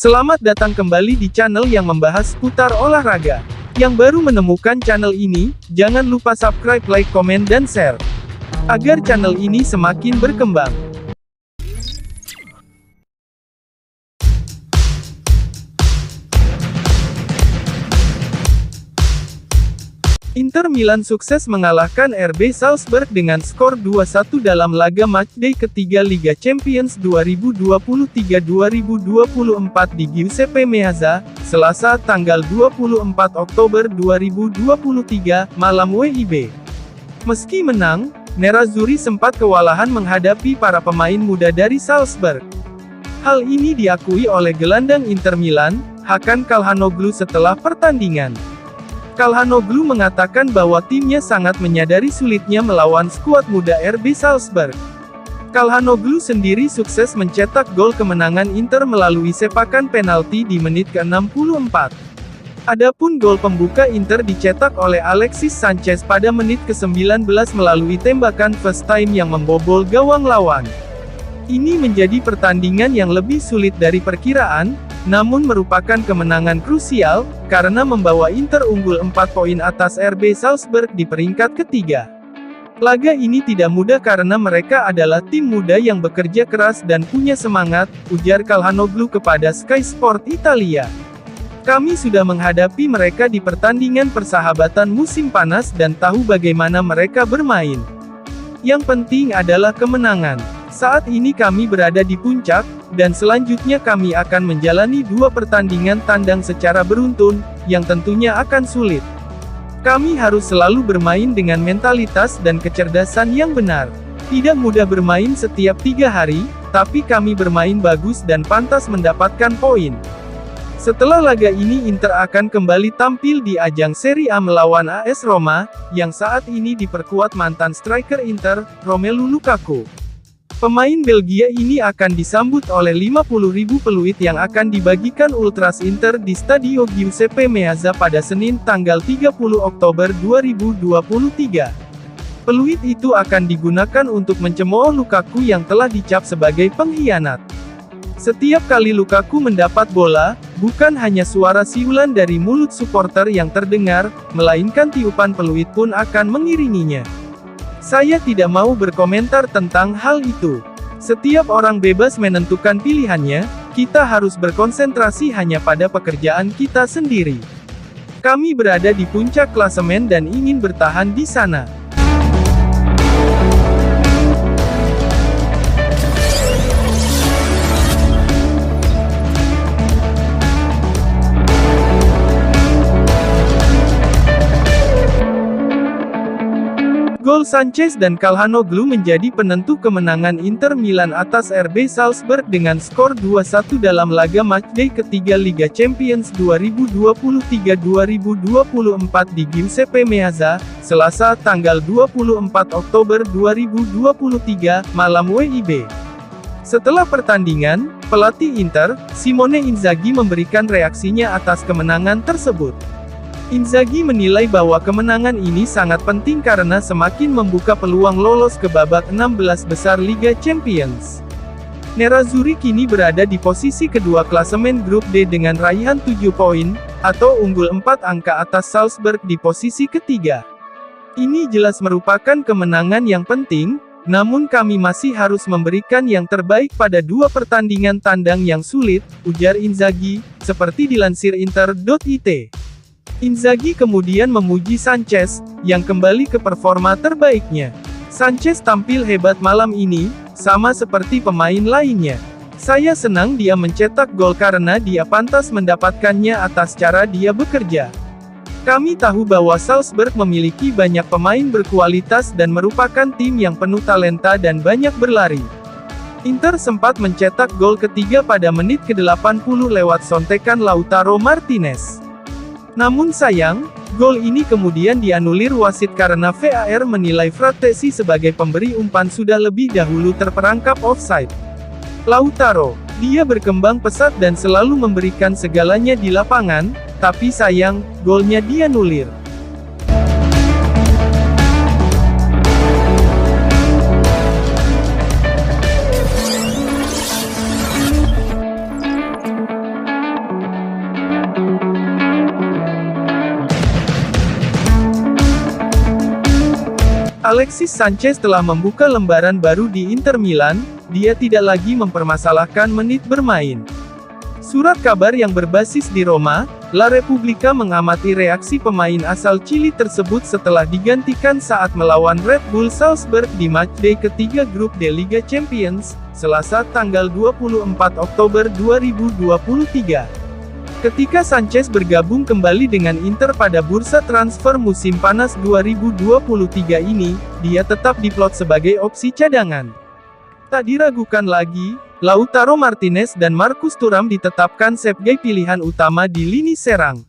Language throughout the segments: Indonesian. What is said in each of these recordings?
Selamat datang kembali di channel yang membahas seputar olahraga. Yang baru menemukan channel ini, jangan lupa subscribe, like, komen, dan share. Agar channel ini semakin berkembang. Inter Milan sukses mengalahkan RB Salzburg dengan skor 2-1 dalam laga matchday ketiga Liga Champions 2023-2024 di Giuseppe Meazza, Selasa tanggal 24 Oktober 2023, malam WIB. Meski menang, Nerazzurri sempat kewalahan menghadapi para pemain muda dari Salzburg. Hal ini diakui oleh gelandang Inter Milan, Hakan Calhanoglu setelah pertandingan. Calhanoglu mengatakan bahwa timnya sangat menyadari sulitnya melawan skuad muda RB Salzburg. Calhanoglu sendiri sukses mencetak gol kemenangan Inter melalui sepakan penalti di menit ke-64. Adapun gol pembuka Inter dicetak oleh Alexis Sanchez pada menit ke-19 melalui tembakan first time yang membobol gawang lawan. Ini menjadi pertandingan yang lebih sulit dari perkiraan, namun merupakan kemenangan krusial, karena membawa Inter unggul 4 poin atas RB Salzburg di peringkat ketiga. Laga ini tidak mudah karena mereka adalah tim muda yang bekerja keras dan punya semangat, ujar Calhanoglu kepada Sky Sport Italia. Kami sudah menghadapi mereka di pertandingan persahabatan musim panas dan tahu bagaimana mereka bermain. Yang penting adalah kemenangan. Saat ini kami berada di puncak, dan selanjutnya kami akan menjalani 2 pertandingan tandang secara beruntun, yang tentunya akan sulit. Kami harus selalu bermain dengan mentalitas dan kecerdasan yang benar. Tidak mudah bermain setiap 3 hari, tapi kami bermain bagus dan pantas mendapatkan poin. Setelah laga ini Inter akan kembali tampil di ajang Serie A melawan AS Roma, yang saat ini diperkuat mantan striker Inter, Romelu Lukaku. Pemain Belgia ini akan disambut oleh 50.000 peluit yang akan dibagikan Ultras Inter di Stadio Giuseppe Meazza pada Senin tanggal 30 Oktober 2023. Peluit itu akan digunakan untuk mencemooh Lukaku yang telah dicap sebagai pengkhianat. Setiap kali Lukaku mendapat bola, bukan hanya suara siulan dari mulut supporter yang terdengar, melainkan tiupan peluit pun akan mengiringinya. Saya tidak mau berkomentar tentang hal itu. Setiap orang bebas menentukan pilihannya, kita harus berkonsentrasi hanya pada pekerjaan kita sendiri. Kami berada di puncak klasemen dan ingin bertahan di sana. Gol Sanchez dan Calhanoglu menjadi penentu kemenangan Inter Milan atas RB Salzburg dengan skor 2-1 dalam laga matchday ketiga Liga Champions 2023-2024 di Giuseppe Meazza, Selasa tanggal 24 Oktober 2023, malam WIB. Setelah pertandingan, pelatih Inter, Simone Inzaghi memberikan reaksinya atas kemenangan tersebut. Inzaghi menilai bahwa kemenangan ini sangat penting karena semakin membuka peluang lolos ke babak 16 besar Liga Champions. Nerazzurri kini berada di posisi kedua klasemen grup D dengan raihan 7 poin, atau unggul 4 angka atas Salzburg di posisi ketiga. Ini jelas merupakan kemenangan yang penting, namun kami masih harus memberikan yang terbaik pada 2 pertandingan tandang yang sulit, ujar Inzaghi, seperti dilansir Inter.it. Inzaghi kemudian memuji Sanchez, yang kembali ke performa terbaiknya. Sanchez tampil hebat malam ini, sama seperti pemain lainnya. Saya senang dia mencetak gol karena dia pantas mendapatkannya atas cara dia bekerja. Kami tahu bahwa Salzburg memiliki banyak pemain berkualitas dan merupakan tim yang penuh talenta dan banyak berlari. Inter sempat mencetak gol ketiga pada menit ke-80 lewat sontekan Lautaro Martinez. Namun sayang, gol ini kemudian dianulir wasit karena VAR menilai Frattesi sebagai pemberi umpan sudah lebih dahulu terperangkap offside. Lautaro, dia berkembang pesat dan selalu memberikan segalanya di lapangan, tapi sayang, golnya dianulir. Alexis Sanchez telah membuka lembaran baru di Inter Milan, dia tidak lagi mempermasalahkan menit bermain. Surat kabar yang berbasis di Roma, La Repubblica mengamati reaksi pemain asal Chili tersebut setelah digantikan saat melawan Red Bull Salzburg di matchday ketiga grup D Liga Champions, Selasa tanggal 24 Oktober 2023. Ketika Sanchez bergabung kembali dengan Inter pada bursa transfer musim panas 2023 ini, dia tetap diplot sebagai opsi cadangan. Tak diragukan lagi, Lautaro Martinez dan Marcus Thuram ditetapkan sebagai pilihan utama di lini serang.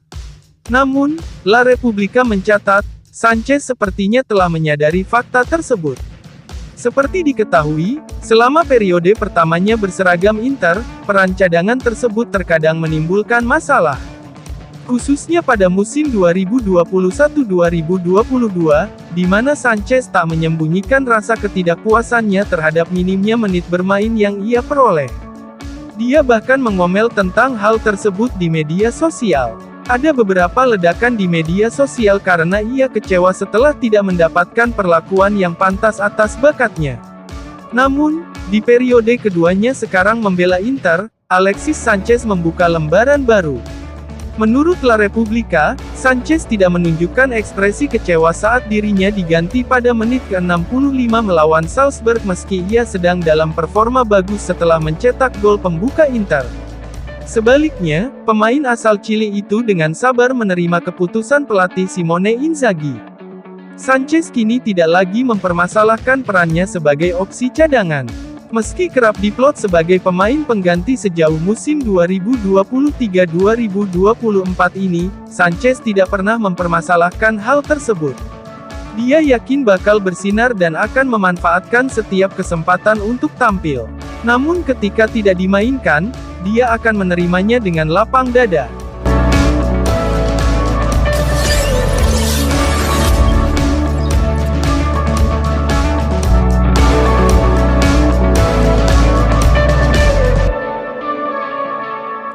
Namun, La Repubblica mencatat, Sanchez sepertinya telah menyadari fakta tersebut. Seperti diketahui, selama periode pertamanya berseragam Inter, peran cadangan tersebut terkadang menimbulkan masalah. Khususnya pada musim 2021-2022, di mana Sanchez tak menyembunyikan rasa ketidakpuasannya terhadap minimnya menit bermain yang ia peroleh. Dia bahkan mengomel tentang hal tersebut di media sosial. Ada beberapa ledakan di media sosial karena ia kecewa setelah tidak mendapatkan perlakuan yang pantas atas bakatnya. Namun, di periode keduanya sekarang membela Inter, Alexis Sanchez membuka lembaran baru. Menurut La Repubblica, Sanchez tidak menunjukkan ekspresi kecewa saat dirinya diganti pada menit ke-65 melawan Salzburg meski ia sedang dalam performa bagus setelah mencetak gol pembuka Inter. Sebaliknya, pemain asal Chili itu dengan sabar menerima keputusan pelatih Simone Inzaghi. Sanchez kini tidak lagi mempermasalahkan perannya sebagai opsi cadangan. Meski kerap diplot sebagai pemain pengganti sejauh musim 2023-2024 ini, Sanchez tidak pernah mempermasalahkan hal tersebut. Dia yakin bakal bersinar dan akan memanfaatkan setiap kesempatan untuk tampil. Namun ketika tidak dimainkan, dia akan menerimanya dengan lapang dada.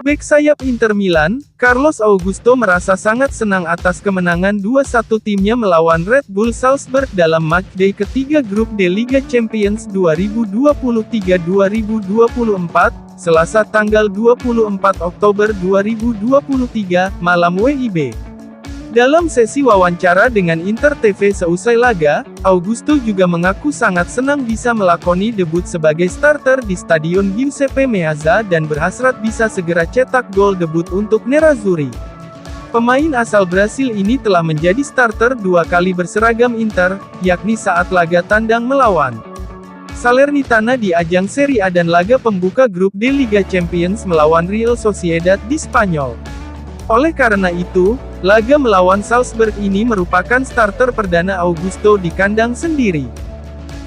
Bek sayap Inter Milan, Carlos Augusto merasa sangat senang atas kemenangan 2-1 timnya melawan Red Bull Salzburg dalam matchday ketiga grup D Liga Champions 2023-2024, Selasa tanggal 24 Oktober 2023, malam WIB. Dalam sesi wawancara dengan Inter TV seusai laga, Augusto juga mengaku sangat senang bisa melakoni debut sebagai starter di Stadion Giuseppe Meazza dan berhasrat bisa segera cetak gol debut untuk Nerazzurri. Pemain asal Brasil ini telah menjadi starter 2 kali berseragam Inter, yakni saat laga tandang melawan Salernitana di ajang Serie A dan laga pembuka grup D Liga Champions melawan Real Sociedad di Spanyol. Oleh karena itu, laga melawan Salzburg ini merupakan starter perdana Augusto di kandang sendiri.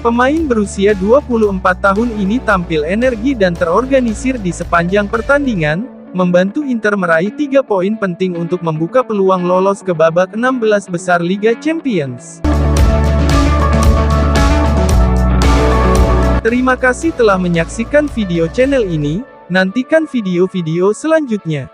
Pemain berusia 24 tahun ini tampil energi dan terorganisir di sepanjang pertandingan, membantu Inter meraih 3 poin penting untuk membuka peluang lolos ke babak 16 besar Liga Champions. Terima kasih telah menyaksikan video channel ini, nantikan video-video selanjutnya.